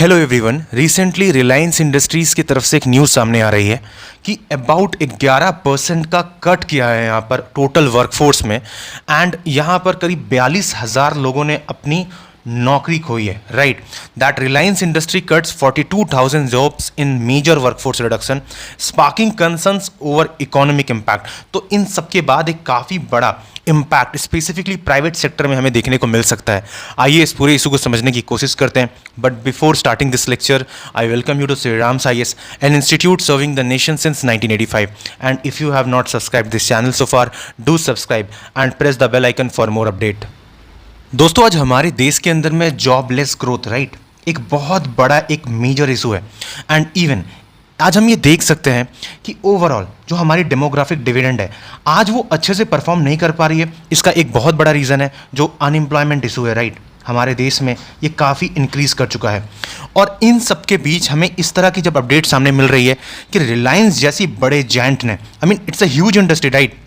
Hello everyone. Recently Reliance industries की तरफ से एक न्यूज़ सामने आ रही है कि अबाउट 11% का कट किया है यहाँ पर टोटल वर्कफोर्स में, एंड यहाँ पर करीब 42,000 लोगों ने अपनी नौकरी खोई है। Right, that Reliance Industry cuts 42,000 jobs in major workforce reduction, sparking concerns over economic impact. तो इन सबके बाद एक काफ़ी बड़ा इम्पैक्ट स्पेसिफिकली प्राइवेट सेक्टर में हमें देखने को मिल सकता है। आइए इस पूरे इशू को समझने की कोशिश करते हैं। But before starting this lecture, I welcome you to Shri Ram's IAS, an institute serving the nation since 1985. And if you have not subscribed this channel so far, do subscribe and press the bell icon for more update. दोस्तों, आज हमारे देश के अंदर में jobless growth, right, एक बहुत बड़ा एक मेजर इशू है। एंड इवन आज हम ये देख सकते हैं कि ओवरऑल जो हमारी डेमोग्राफिक डिविडेंड है, आज वो अच्छे से परफॉर्म नहीं कर पा रही है। इसका एक बहुत बड़ा रीज़न है जो अनएम्प्लॉयमेंट इशू है। राइट, हमारे देश में ये काफ़ी इंक्रीज़ कर चुका है। और इन सब के बीच हमें इस तरह की जब अपडेट सामने मिल रही है कि रिलायंस जैसी बड़े जायंट ने, I mean it's a huge industry, right,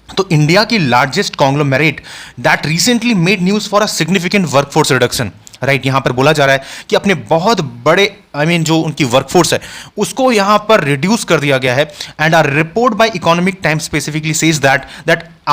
तो इंडिया की largest conglomerate that recently made news for a significant workforce reduction. Right, यहाँ पर बोला जा रहा है कि अपने बहुत बड़े जो उनकी वर्कफोर्स है उसको यहाँ पर रिड्यूस कर दिया गया है। And R report by economic times specifically says that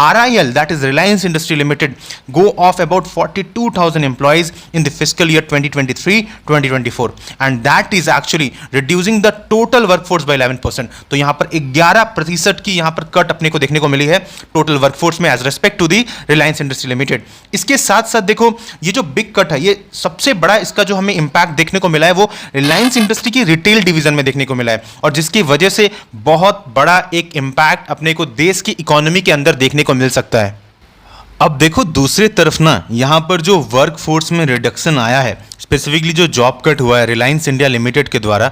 RIL, that is Reliance Industry Limited, go off about 42,000 employees in the fiscal year 2023-2024, and that is actually reducing the total workforce by 11%. तो यहाँ पर 11% की यहाँ पर cut अपने को देखने को मिली है टोटल वर्कफोर्स में as respect to the Reliance Industry Limited. इसके साथ साथ देखो, ये जो बिग कट है, ये सबसे बड़ा इसका जो हमें इंपैक्ट देखने को मिला है वो रिलायंस इंडस्ट्री की रिटेल डिवीजन में देखने को मिला है, और जिसकी वजह से बहुत बड़ा एक इंपैक्ट अपने को देश की इकोनॉमी के अंदर देखने को मिल सकता है। अब देखो, दूसरी तरफ ना यहाँ पर जो वर्कफोर्स में रिडक्शन आया है, स्पेसिफिकली जो जॉब कट हुआ है रिलायंस इंडिया लिमिटेड के द्वारा,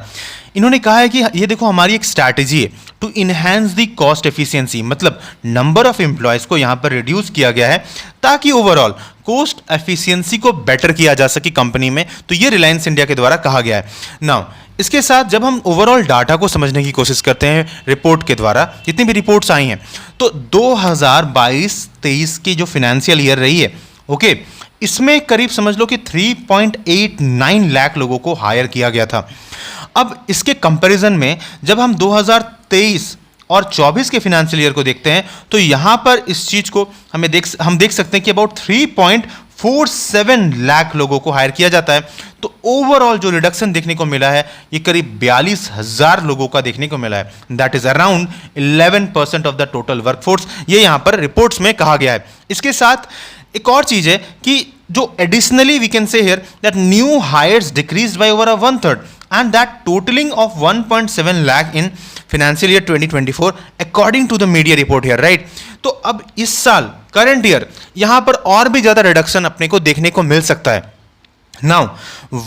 इन्होंने कहा है कि ये देखो हमारी एक स्ट्रैटेजी है to enhance the cost efficiency, मतलब नंबर ऑफ एम्प्लॉयज को यहाँ पर रिड्यूस किया गया है ताकि ओवरऑल कॉस्ट एफिशिएंसी को बेटर किया जा सके कंपनी में। तो ये रिलायंस इंडिया के द्वारा कहा गया है। नाउ इसके साथ जब हम ओवरऑल डाटा को समझने की कोशिश करते हैं रिपोर्ट के द्वारा, जितनी भी रिपोर्ट्स आई हैं, तो 2022-23 की जो फाइनेंशियल ईयर रही है, ओके, इसमें करीब समझ लो कि 3.89 लाख लोगों को हायर किया गया था। अब इसके कंपैरिजन में जब हम 2023 और 24 के फाइनेंशियल ईयर को देखते हैं तो यहाँ पर इस चीज़ को हम देख सकते हैं कि अबाउट 3.47 लाख लोगों को हायर किया जाता है। तो ओवरऑल जो रिडक्शन देखने को मिला है ये करीब 42,000 लोगों का देखने को मिला है। That is around 11% of the total workforce, ये यहाँ पर रिपोर्ट्स में कहा गया है। इसके साथ एक और चीज़ है कि जो additionally we can see here that new hires decreased by over 1/3 and that totaling of 1.7 lakh in financial year 2024 according to the media report here, right? तो अब इस साल करंट ईयर यहाँ पर और भी ज़्यादा रिडक्शन अपने को देखने को मिल सकता है। Now,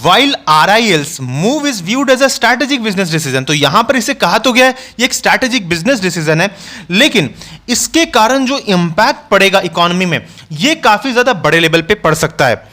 while RIL's move is viewed as a strategic business decision, तो यहां पर इसे कहा तो गया है ये एक स्ट्रैटेजिक बिजनेस डिसीजन है, लेकिन इसके कारण जो इंपैक्ट पड़ेगा इकोनॉमी में ये काफी ज्यादा बड़े लेवल पे पड़ सकता है।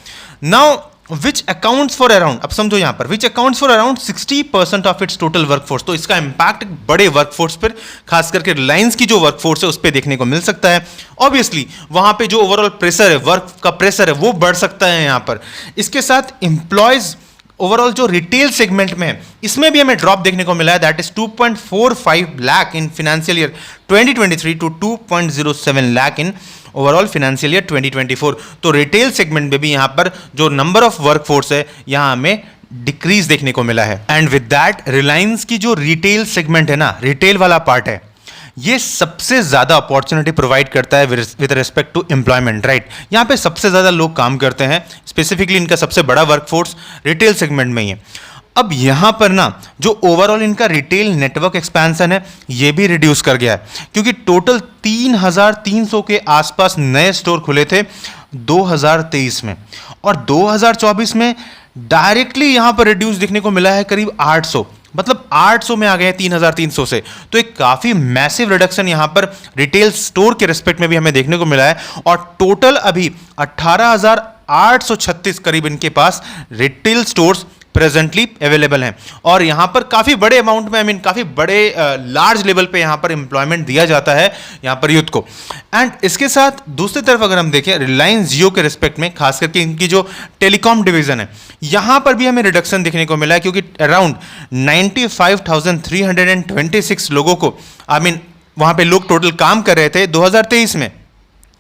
Now, which accounts for around, अब समझो यहां पर which accounts for around 60% of its total workforce, तो इसका इंपैक्ट बड़े वर्कफोर्स पर, खास करके रिलायंस की जो वर्कफोर्स है उस पर देखने को मिल सकता है। ऑब्वियसली वहां पे जो ओवरऑल प्रेशर है, वर्क का प्रेशर है, वो बढ़ सकता है यहां पर। इसके साथ एम्प्लॉयज ओवरऑल जो रिटेल सेगमेंट में है इसमें भी हमें ड्रॉप देखने को मिला है, that is 2.45 lakh in financial year 2023 to 2.07 lakh in overall financial year 2024। तो रिटेल सेगमेंट में भी यहाँ पर जो नंबर ऑफ वर्कफोर्स है यहाँ हमें डिक्रीज देखने को मिला है। एंड विद दैट रिलायंस की जो रिटेल सेगमेंट है ना, रिटेल वाला पार्ट है, ये सबसे ज्यादा अपॉर्चुनिटी प्रोवाइड करता है with respect to employment. Right, यहाँ पे सबसे ज्यादा लोग काम करते हैं, स्पेसिफिकली इनका सबसे बड़ा वर्कफोर्स रिटेल सेगमेंट में ही है। अब यहाँ पर ना जो ओवरऑल इनका रिटेल नेटवर्क एक्सपेंशन है ये भी रिड्यूस कर गया है, क्योंकि टोटल 3,300 के आसपास नए स्टोर खुले थे 2023 में, और 2024 में डायरेक्टली यहाँ पर रिड्यूस देखने को मिला है करीब 800, मतलब 800 में आ गए 3,300 से। तो एक काफ़ी मैसिव रिडक्शन यहाँ पर रिटेल स्टोर के रिस्पेक्ट में भी हमें देखने को मिला है, और टोटल अभी 18,836 करीब इनके पास रिटेल स्टोर्स प्रेजेंटली अवेलेबल हैं और यहाँ पर काफ़ी बड़े अमाउंट में, आई मीन काफ़ी बड़े लार्ज लेवल पे यहाँ पर एम्प्लॉयमेंट दिया जाता है यहाँ पर यूथ को। एंड इसके साथ दूसरी तरफ अगर हम देखें रिलायंस जियो के रिस्पेक्ट में, खास करके इनकी जो टेलीकॉम डिवीजन है, यहाँ पर भी हमें रिडक्शन देखने को मिला है, क्योंकि अराउंड 95,326 लोगों को, आई मीन वहाँ पे लोग टोटल काम कर रहे थे 2023 में,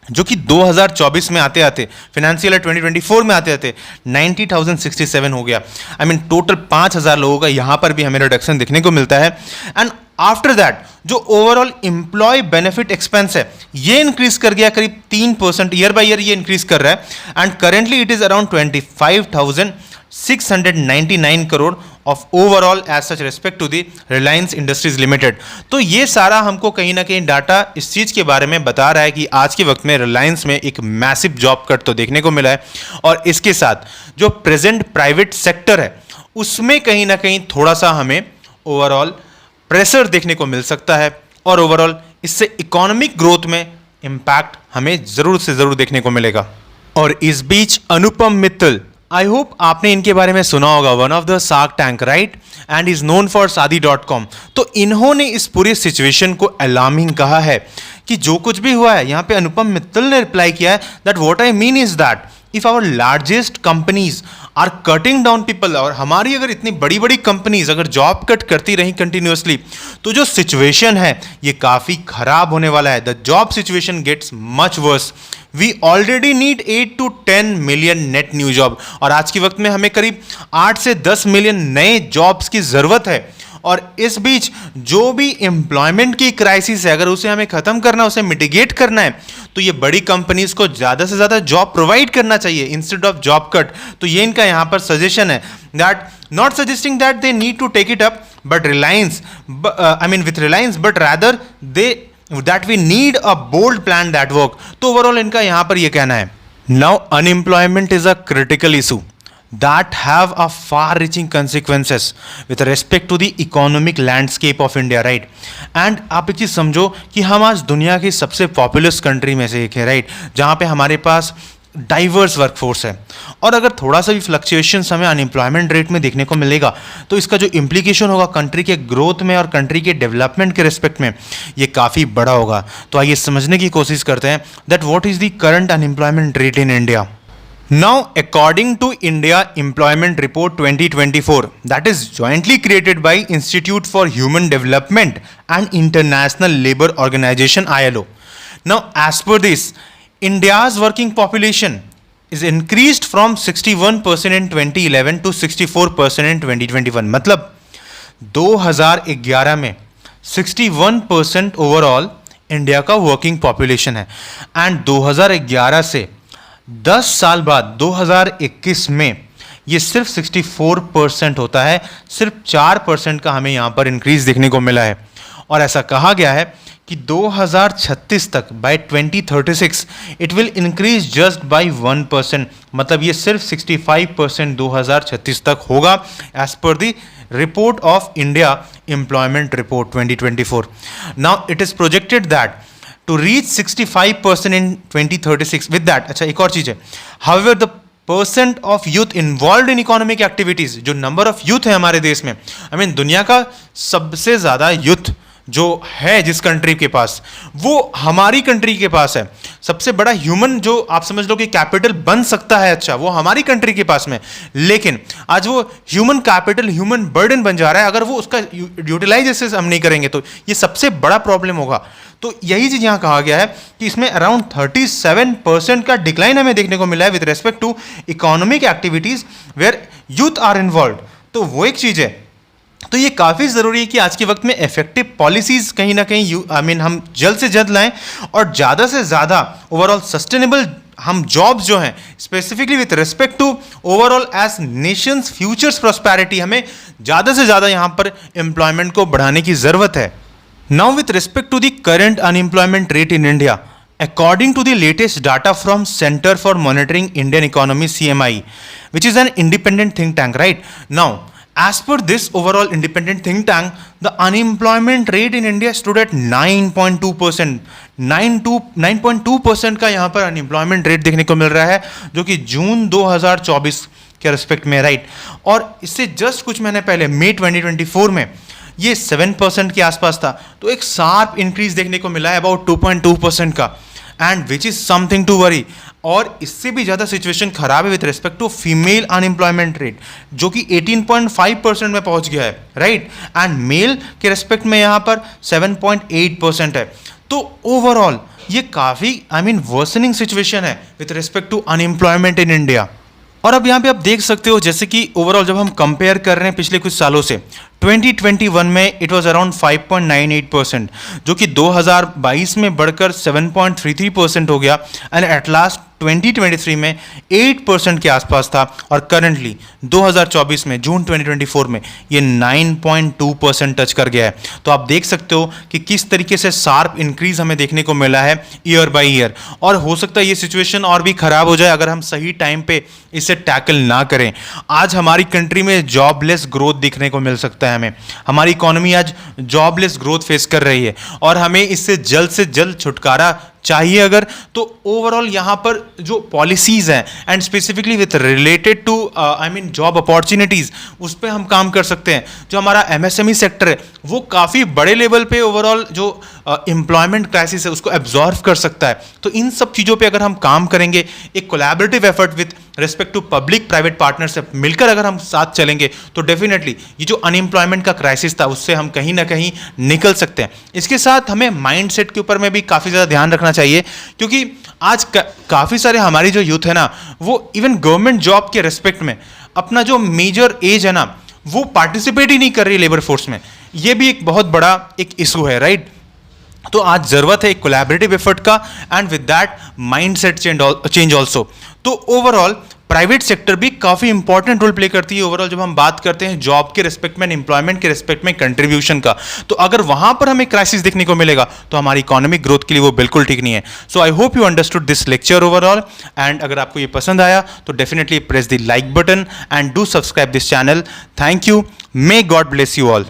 जो कि 2024 में आते आते फाइनेंशियल ईयर 2024 में आते आते 90,067 हो गया। आई मीन टोटल 5,000 लोगों का यहाँ पर भी हमें रिडक्शन देखने को मिलता है। एंड आफ्टर दैट जो ओवरऑल एम्प्लॉय बेनिफिट एक्सपेंस है ये इंक्रीज कर गया करीब 3% ईयर बाय ईयर, ये इंक्रीज कर रहा है। And currently it is around 25,699 crore of overall as such respect to the Reliance Industries Limited. तो ये सारा हमको कहीं ना कहीं डाटा इस चीज़ के बारे में बता रहा है कि आज के वक्त में रिलायंस में एक मैसिव जॉब कट तो देखने को मिला है, और इसके साथ जो प्रेजेंट प्राइवेट सेक्टर है उसमें कहीं ना कहीं थोड़ा सा हमें ओवरऑल प्रेशर देखने को मिल सकता है, और ओवरऑल इससे इकोनॉमिक ग्रोथ में इम्पैक्ट हमें ज़रूर से ज़रूर देखने को मिलेगा। और इस बीच अनुपम मित्तल, आई होप आपने इनके बारे में सुना होगा, one of the shark tank right, and is known for शादी.com। तो इन्होंने इस पूरे सिचुएशन को अलार्मिंग कहा है कि जो कुछ भी हुआ है, यहाँ पे अनुपम मित्तल ने रिप्लाई किया है that what I mean is that if our largest companies are cutting down people, और हमारी अगर इतनी बड़ी बड़ी कंपनीज अगर जॉब कट करती रही कंटिन्यूसली, तो जो सिचुएशन है ये काफ़ी खराब होने वाला है। The job situation gets much worse. We already need 8 to 10 million net new job, और आज के वक्त में हमें करीब 8 से 10 मिलियन नए जॉब्स की ज़रूरत है। और इस बीच जो भी एम्प्लॉयमेंट की क्राइसिस है, अगर उसे हमें ख़त्म करना, उसे मिटिगेट करना है, तो ये बड़ी कंपनीज को ज़्यादा से ज़्यादा जॉब प्रोवाइड करना चाहिए इंस्टेड ऑफ जॉब कट। तो ये इनका यहाँ पर सजेशन है that not suggesting that they need to take it up but Reliance, I mean with Reliance, but rather they that we need a bold plan that work। तो overall इनका यहां पर ये कहना है, now unemployment is a critical issue that have a far reaching consequences with respect to the economic landscape of India, right? And आप एक चीज़ समझो कि हम आज दुनिया की सबसे पॉपुलस कंट्री में से एक है, राइट, जहाँ पे हमारे पास डाइवर्स वर्कफोर्स है, और अगर थोड़ा सा भी फ्लक्चुएशंस हमें अनएम्प्लॉयमेंट रेट में देखने को मिलेगा तो इसका जो इम्प्लीकेशन होगा कंट्री के ग्रोथ में और कंट्री के डेवलपमेंट के रिस्पेक्ट में ये काफ़ी बड़ा होगा। तो आइए समझने की कोशिश करते हैं that what is the current unemployment rate in India. Now according to India employment report 2024 that is jointly created by institute for human development and international labour organisation ILO। Now as per this India's working population is increased from 61% in 2011 to 64% in 2021। मतलब 2011 में 61% overall India का working population है, and 2011 से 10 साल बाद 2021 में ये सिर्फ 64% होता है। सिर्फ 4% का हमें यहाँ पर इंक्रीज देखने को मिला है, और ऐसा कहा गया है कि 2036 तक by 2036 it will increase just by 1%। मतलब ये सिर्फ 65% 2036 तक होगा as per the report of India employment report 2024। Now it is projected that to reach 65% in 2036। With that, अच्छा एक और चीज़ है, however the percent of youth involve in economic activities, जो नंबर ऑफ यूथ है हमारे देश में, आई मीन दुनिया का सबसे ज़्यादा यूथ जो है जिस कंट्री के पास, वो हमारी कंट्री के पास है। सबसे बड़ा ह्यूमन जो आप समझ लो कि कैपिटल बन सकता है, अच्छा वो हमारी कंट्री के पास में, लेकिन आज वो ह्यूमन कैपिटल ह्यूमन बर्डन बन जा रहा है। अगर वो उसका यूटिलाइज हम नहीं करेंगे तो ये सबसे बड़ा प्रॉब्लम होगा। तो यही चीज़ यहाँ कहा गया है कि इसमें अराउंड 37% का डिक्लाइन हमें देखने को मिला है with respect to economic activities where youth are involve. तो वो एक चीज़ है। तो ये काफ़ी ज़रूरी है कि आज के वक्त में इफेक्टिव पॉलिसीज़ कहीं ना कहीं हम जल्द से जल्द लाएं, और ज़्यादा से ज़्यादा ओवरऑल सस्टेनेबल हम जॉब्स जो हैं specifically with respect to overall as nations futures prosperity, हमें ज़्यादा से ज़्यादा यहाँ पर एम्प्लॉयमेंट को बढ़ाने की ज़रूरत है। Now with respect to the current unemployment rate in India, according to the latest data from Center for Monitoring Indian Economy CMI, which is an independent think tank, right? Now, as per this overall independent think tank, the unemployment rate in India stood at 9.2%. 9.2% का यहाँ पर unemployment rate देखने को मिल रहा है, जो कि जून 2024 के रिस्पेक्ट में, राइट। और इससे जस्ट कुछ महीने पहले मई 2024 में ये 7% के आसपास था, तो एक शार्प इंक्रीज देखने को मिला है अबाउट 2.2% का, and which is something to worry. और इससे भी ज़्यादा सिचुएशन खराब है with respect to female unemployment rate, जो कि 18.5% में पहुंच गया है, राइट। एंड मेल के रिस्पेक्ट में यहाँ पर 7.8% है। तो ओवरऑल ये काफ़ी वर्सनिंग सिचुएशन है with respect to unemployment in India. और अब यहाँ पे आप देख सकते हो जैसे कि ओवरऑल जब हम कंपेयर कर रहे हैं पिछले कुछ सालों से, 2021 में इट वाज अराउंड 5.98%, जो कि 2022 में बढ़कर 7.33% हो गया, एंड एट लास्ट 2023 में 8% के आसपास था, और करंटली 2024 में जून 2024 में ये 9.2% टच कर गया है। तो आप देख सकते हो कि किस तरीके से शार्प इंक्रीज हमें देखने को मिला है ईयर बाय ईयर, और हो सकता है ये सिचुएशन और भी खराब हो जाए अगर हम सही टाइम पे इसे टैकल ना करें। आज हमारी कंट्री में जॉबलेस ग्रोथ दिखने को मिल सकता है, हमारी इकोनॉमी आज जॉबलेस ग्रोथ फेस कर रही है, और हमें इससे जल्द से जल्द छुटकारा चाहिए अगर, तो ओवरऑल यहाँ पर जो पॉलिसीज हैं and specifically with related to job opportunities, उस पर हम काम कर सकते हैं। जो हमारा एमएसएमई सेक्टर है वो काफ़ी बड़े लेवल पे ओवरऑल जो एम्प्लॉयमेंट क्राइसिस है उसको एब्जॉर्व कर सकता है। तो इन सब चीज़ों पे अगर हम काम करेंगे, एक collaborative effort with respect to public private partnership मिलकर अगर हम साथ चलेंगे, तो डेफिनेटली ये जो अनएम्प्लॉयमेंट का क्राइसिस था उससे हम कहीं ना कहीं निकल सकते हैं। इसके साथ हमें माइंडसेट के ऊपर में भी काफ़ी ज़्यादा ध्यान रखना चाहिए, क्योंकि आज काफ़ी सारे हमारी जो यूथ है ना, वो इवन गवर्नमेंट जॉब के रिस्पेक्ट में अपना जो मेजर एज है ना, वो पार्टिसिपेट ही नहीं कर रही लेबर फोर्स में। ये भी एक बहुत बड़ा एक इशू है, राइट। तो आज जरूरत है एक कोलैबोरेटिव एफर्ट का, and with that mindset change also. तो ओवरऑल प्राइवेट सेक्टर भी काफ़ी इंपॉर्टेंट रोल प्ले करती है ओवरऑल जब हम बात करते हैं जॉब के रिस्पेक्ट में, एम्प्लॉयमेंट के रिस्पेक्ट में कंट्रीब्यूशन का। तो अगर वहां पर हमें क्राइसिस देखने को मिलेगा तो हमारी इकोनॉमिक ग्रोथ के लिए वो बिल्कुल ठीक नहीं है। So I hope you understood this lecture overall, and अगर आपको ये पसंद आया तो definitely press the like button and do subscribe this channel. Thank you, may God bless you all.